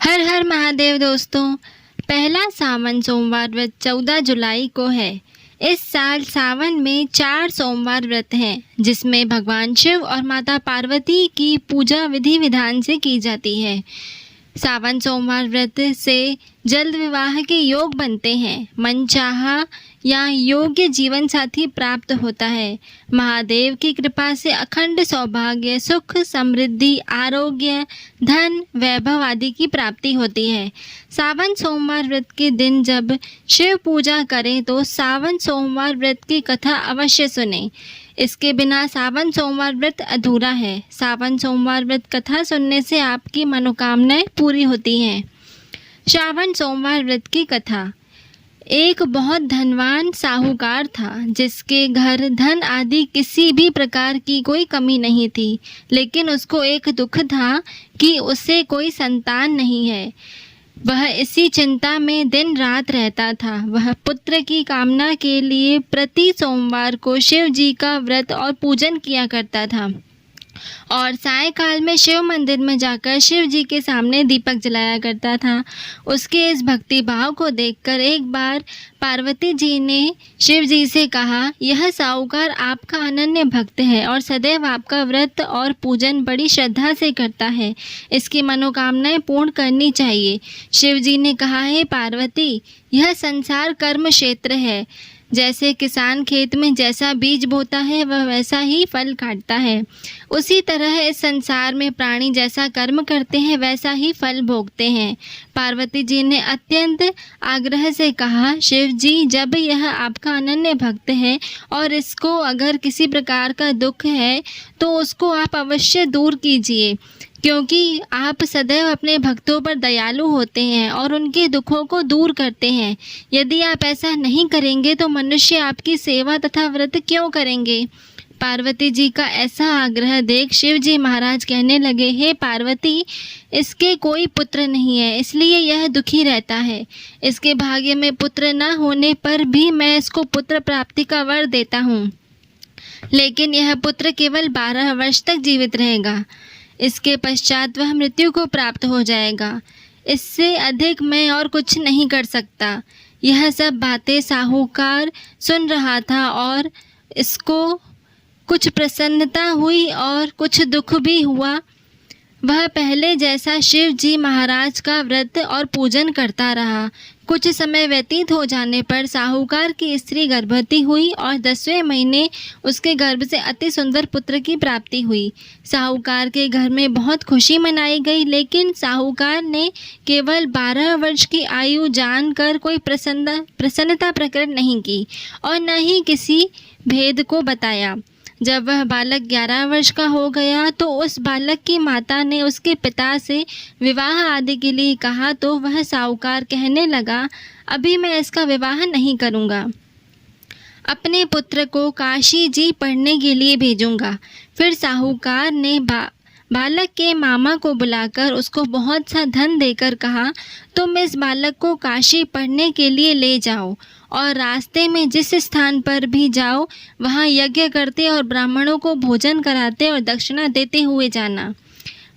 हर हर महादेव दोस्तों। पहला सावन सोमवार व्रत 14 जुलाई को है। इस साल सावन में 4 सोमवार व्रत हैं, जिसमें भगवान शिव और माता पार्वती की पूजा विधि विधान से की जाती है। सावन सोमवार व्रत से जल्द विवाह के योग बनते हैं, मनचाहा या योग्य जीवन साथी प्राप्त होता है। महादेव की कृपा से अखंड सौभाग्य, सुख, समृद्धि, आरोग्य, धन, वैभव आदि की प्राप्ति होती है। सावन सोमवार व्रत के दिन जब शिव पूजा करें तो सावन सोमवार व्रत की कथा अवश्य सुनें। इसके बिना सावन सोमवार व्रत अधूरा है। सावन सोमवार व्रत कथा सुनने से आपकी मनोकामनाएं पूरी होती हैं। श्रावण सोमवार व्रत की कथा। एक बहुत धनवान साहूकार था, जिसके घर धन आदि किसी भी प्रकार की कोई कमी नहीं थी, लेकिन उसको एक दुख था कि उसे कोई संतान नहीं है। वह इसी चिंता में दिन रात रहता था। वह पुत्र की कामना के लिए प्रति सोमवार को शिव जी का व्रत और पूजन किया करता था और सायंकाल में शिव मंदिर में जाकर शिव जी के सामने दीपक जलाया करता था। उसके इस भक्ति भाव को देखकर एक बार पार्वती जी ने शिव जी से कहा, यह साहूकार आपका अनन्य भक्त है और सदैव आपका व्रत और पूजन बड़ी श्रद्धा से करता है। इसकी मनोकामनाएं पूर्ण करनी चाहिए। शिव जी ने कहा, हे पार्वती, यह संसार कर्म क्षेत्र है। जैसे किसान खेत में जैसा बीज बोता है वह वैसा ही फल काटता है, उसी तरह इस संसार में प्राणी जैसा कर्म करते हैं वैसा ही फल भोगते हैं। पार्वती जी ने अत्यंत आग्रह से कहा, शिव जी, जब यह आपका अनन्य भक्त है और इसको अगर किसी प्रकार का दुख है तो उसको आप अवश्य दूर कीजिए, क्योंकि आप सदैव अपने भक्तों पर दयालु होते हैं और उनके दुखों को दूर करते हैं। यदि आप ऐसा नहीं करेंगे तो मनुष्य आपकी सेवा तथा व्रत क्यों करेंगे? पार्वती जी का ऐसा आग्रह देख शिव जी महाराज कहने लगे, हे पार्वती, इसके कोई पुत्र नहीं है, इसलिए यह दुखी रहता है। इसके भाग्य में पुत्र न होने पर भी मैं इसको पुत्र प्राप्ति का वर देता हूँ, लेकिन यह पुत्र केवल 12 वर्ष तक जीवित रहेगा। इसके पश्चात वह मृत्यु को प्राप्त हो जाएगा। इससे अधिक मैं और कुछ नहीं कर सकता। यह सब बातें साहूकार सुन रहा था और इसको कुछ प्रसन्नता हुई और कुछ दुख भी हुआ। वह पहले जैसा शिव जी महाराज का व्रत और पूजन करता रहा। कुछ समय व्यतीत हो जाने पर साहूकार की स्त्री गर्भवती हुई और 10वें महीने उसके गर्भ से अति सुंदर पुत्र की प्राप्ति हुई। साहूकार के घर में बहुत खुशी मनाई गई, लेकिन साहूकार ने केवल 12 वर्ष की आयु जानकर कोई प्रसन्नता प्रकट नहीं की और न ही किसी भेद को बताया। जब वह बालक 11 वर्ष का हो गया तो उस बालक की माता ने उसके पिता से विवाह आदि के लिए कहा, तो वह साहूकार कहने लगा, अभी मैं इसका विवाह नहीं करूँगा, अपने पुत्र को काशी जी पढ़ने के लिए भेजूँगा। फिर साहूकार ने बालक के मामा को बुलाकर उसको बहुत सा धन देकर कहा, तुम इस बालक को काशी पढ़ने के लिए ले जाओ और रास्ते में जिस स्थान पर भी जाओ वहाँ यज्ञ करते और ब्राह्मणों को भोजन कराते और दक्षिणा देते हुए जाना।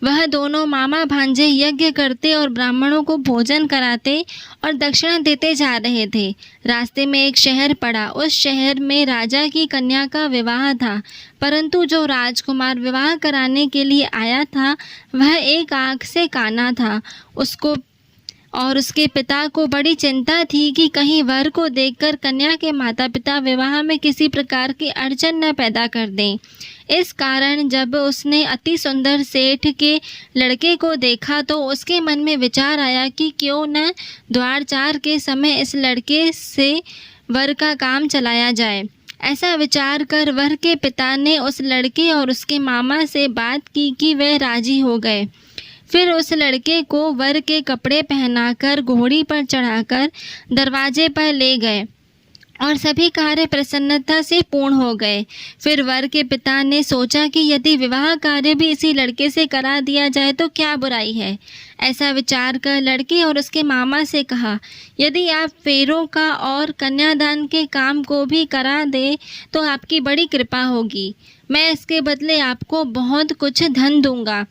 वह दोनों मामा भांजे यज्ञ करते और ब्राह्मणों को भोजन कराते और दक्षिणा देते जा रहे थे। रास्ते में एक शहर पड़ा। उस शहर में राजा की कन्या का विवाह था, परंतु जो राजकुमार विवाह कराने के लिए आया था वह एक आँख से काना था। उसको और उसके पिता को बड़ी चिंता थी कि कहीं वर को देखकर कन्या के माता पिता विवाह में किसी प्रकार की अड़चन न पैदा कर दें। इस कारण जब उसने अति सुंदर सेठ के लड़के को देखा तो उसके मन में विचार आया कि क्यों न द्वारचार के समय इस लड़के से वर का काम चलाया जाए। ऐसा विचार कर वर के पिता ने उस लड़के और उसके मामा से बात की कि वे राजी हो गए। फिर उस लड़के को वर के कपड़े पहनाकर घोड़ी पर चढ़ाकर दरवाजे पर ले गए और सभी कार्य प्रसन्नता से पूर्ण हो गए। फिर वर के पिता ने सोचा कि यदि विवाह कार्य भी इसी लड़के से करा दिया जाए तो क्या बुराई है। ऐसा विचार कर लड़के और उसके मामा से कहा, यदि आप फेरों का और कन्यादान के काम को भी करा दे तो आपकी बड़ी कृपा होगी। मैं इसके बदले आपको बहुत कुछ धन दूंगा।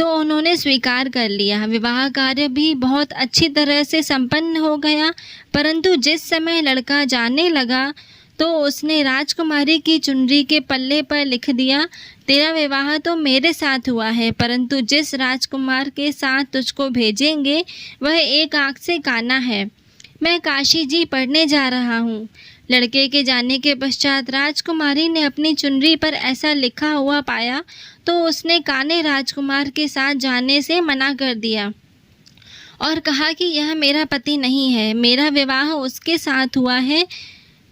तो उन्होंने स्वीकार कर लिया। विवाह कार्य भी बहुत अच्छी तरह से संपन्न हो गया, परंतु जिस समय लड़का जाने लगा तो उसने राजकुमारी की चुनरी के पल्ले पर लिख दिया, तेरा विवाह तो मेरे साथ हुआ है, परंतु जिस राजकुमार के साथ तुझको भेजेंगे वह एक आँख से काना है। मैं काशी जी पढ़ने जा रहा हूँ। लड़के के जाने के पश्चात राजकुमारी ने अपनी चुनरी पर ऐसा लिखा हुआ पाया तो उसने काने राजकुमार के साथ जाने से मना कर दिया और कहा कि यह मेरा पति नहीं है, मेरा विवाह उसके साथ हुआ है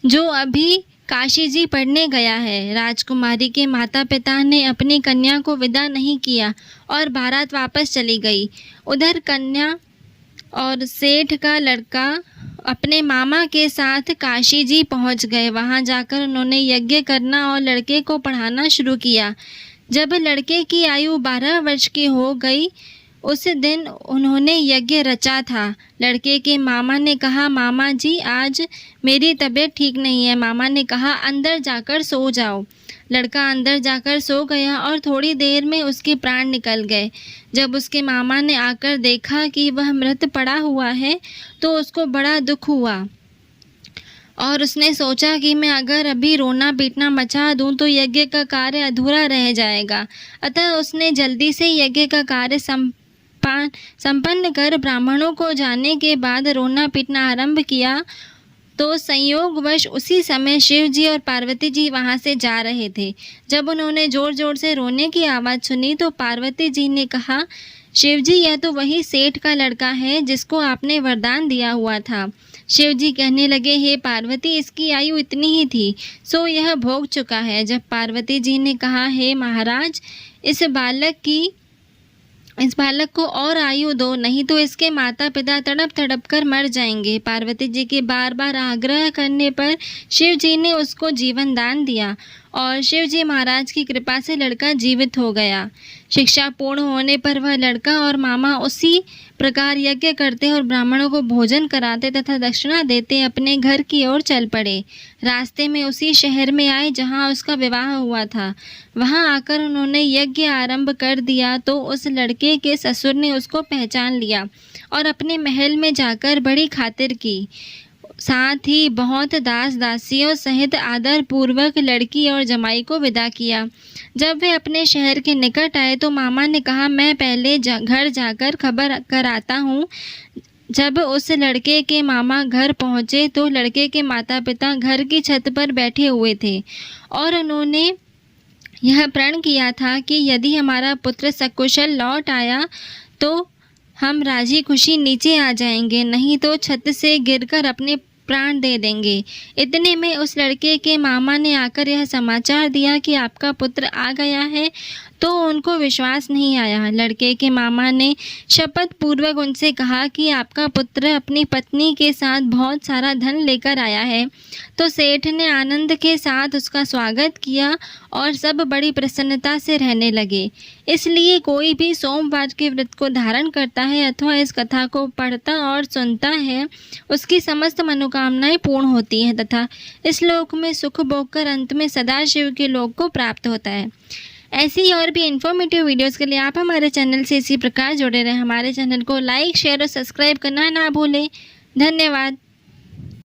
जो अभी काशी जी पढ़ने गया है। राजकुमारी के माता पिता ने अपनी कन्या को विदा नहीं किया और बारात वापस चली गई। उधर कन्या और सेठ का लड़का अपने मामा के साथ काशी जी पहुंच गए। वहां जाकर उन्होंने यज्ञ करना और लड़के को पढ़ाना शुरू किया। जब लड़के की आयु 12 वर्ष की हो गई, उस दिन उन्होंने यज्ञ रचा था। लड़के के मामा ने कहा, मामा जी आज मेरी तबीयत ठीक नहीं है। मामा ने कहा, अंदर जाकर सो जाओ। लड़का अंदर जाकर सो गया और थोड़ी देर में उसके प्राण निकल गए। जब उसके मामा ने आकर देखा कि वह मृत पड़ा हुआ है तो उसको बड़ा दुख हुआ और उसने सोचा कि मैं अगर अभी रोना पीटना मचा दूं तो यज्ञ का कार्य अधूरा रह जाएगा। अतः उसने जल्दी से यज्ञ का कार्य संपन्न कर ब्राह्मणों को जाने के बाद रोना पीटना आरंभ किया। तो संयोगवश उसी समय शिव जी और पार्वती जी वहां से जा रहे थे। जब उन्होंने जोर जोर से रोने की आवाज़ सुनी तो पार्वती जी ने कहा, शिव जी यह तो वही सेठ का लड़का है जिसको आपने वरदान दिया हुआ था। शिव जी कहने लगे, हे पार्वती, इसकी आयु इतनी ही थी सो यह भोग चुका है। जब पार्वती जी ने कहा, हे महाराज, इस बालक को और आयु दो, नहीं तो इसके माता पिता तड़प तड़प कर मर जाएंगे। पार्वती जी के बार बार आग्रह करने पर शिव जी ने उसको जीवन दान दिया और शिव जी महाराज की कृपा से लड़का जीवित हो गया। शिक्षा पूर्ण होने पर वह लड़का और मामा उसी प्रकार यज्ञ करते और ब्राह्मणों को भोजन कराते तथा दक्षिणा देते अपने घर की ओर चल पड़े। रास्ते में उसी शहर में आए जहां उसका विवाह हुआ था। वहां आकर उन्होंने यज्ञ आरंभ कर दिया तो उस लड़के के ससुर ने उसको पहचान लिया और अपने महल में जाकर बड़ी खातिर की। साथ ही बहुत दास दासियों सहित आदर पूर्वक लड़की और जमाई को विदा किया। जब वे अपने शहर के निकट आए तो मामा ने कहा, मैं पहले घर जाकर खबर कर आता हूँ। जब उस लड़के के मामा घर पहुँचे तो लड़के के माता पिता घर की छत पर बैठे हुए थे और उन्होंने यह प्रण किया था कि यदि हमारा पुत्र सकुशल लौट आया तो हम राजी खुशी नीचे आ जाएंगे, नहीं तो छत से गिरकर अपने प्राण दे देंगे। इतने में उस लड़के के मामा ने आकर यह समाचार दिया कि आपका पुत्र आ गया है, तो उनको विश्वास नहीं आया। लड़के के मामा ने शपथ पूर्वक उनसे कहा कि आपका पुत्र अपनी पत्नी के साथ बहुत सारा धन लेकर आया है। तो सेठ ने आनंद के साथ उसका स्वागत किया और सब बड़ी प्रसन्नता से रहने लगे। इसलिए कोई भी सोमवार के व्रत को धारण करता है अथवा इस कथा को पढ़ता और सुनता है, उसकी समस्त मनोकामनाएं पूर्ण होती हैं तथा इस लोक में सुख भोग कर अंत में सदाशिव के लोक को प्राप्त होता है। ऐसी और भी इन्फॉर्मेटिव वीडियोस के लिए आप हमारे चैनल से इसी प्रकार जुड़े रहें। हमारे चैनल को लाइक, शेयर और सब्सक्राइब करना ना भूलें। धन्यवाद।